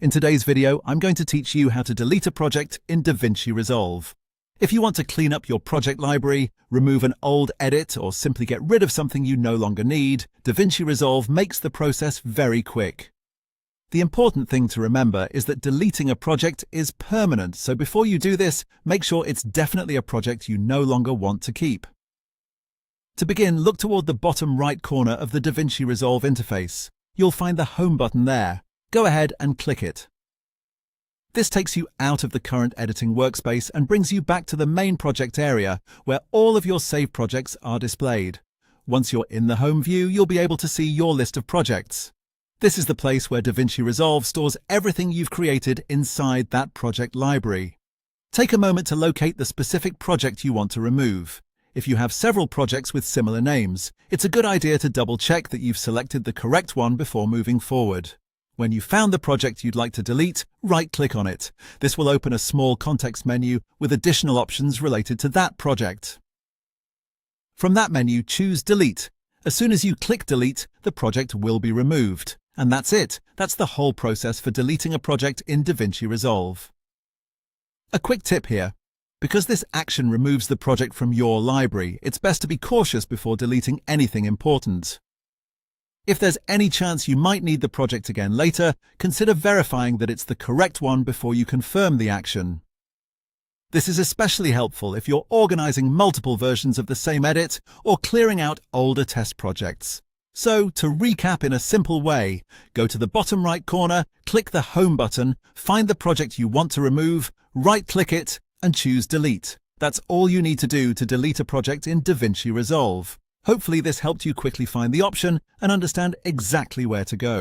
In today's video, I'm going to teach you how to delete a project in DaVinci Resolve. If you want to clean up your project library, remove an old edit, or simply get rid of something you no longer need, DaVinci Resolve makes the process very quick. The important thing to remember is that deleting a project is permanent, so before you do this, make sure it's definitely a project you no longer want to keep. To begin, look toward the bottom right corner of the DaVinci Resolve interface. You'll find the Home button there. Go ahead and click it. This takes you out of the current editing workspace and brings you back to the main project area where all of your saved projects are displayed. Once you're in the Home view, you'll be able to see your list of projects. This is the place where DaVinci Resolve stores everything you've created inside that project library. Take a moment to locate the specific project you want to remove. If you have several projects with similar names, it's a good idea to double-check that you've selected the correct one before moving forward. When you've found the project you'd like to delete, right-click on it. This will open a small context menu with additional options related to that project. From that menu, choose Delete. As soon as you click Delete, the project will be removed. And that's it. That's the whole process for deleting a project in DaVinci Resolve. A quick tip here. Because this action removes the project from your library, it's best to be cautious before deleting anything important. If there's any chance you might need the project again later, consider verifying that it's the correct one before you confirm the action. This is especially helpful if you're organizing multiple versions of the same edit or clearing out older test projects. So, to recap in a simple way, go to the bottom right corner, click the Home button, find the project you want to remove, right-click it, and choose Delete. That's all you need to do to delete a project in DaVinci Resolve. Hopefully this helped you quickly find the option and understand exactly where to go.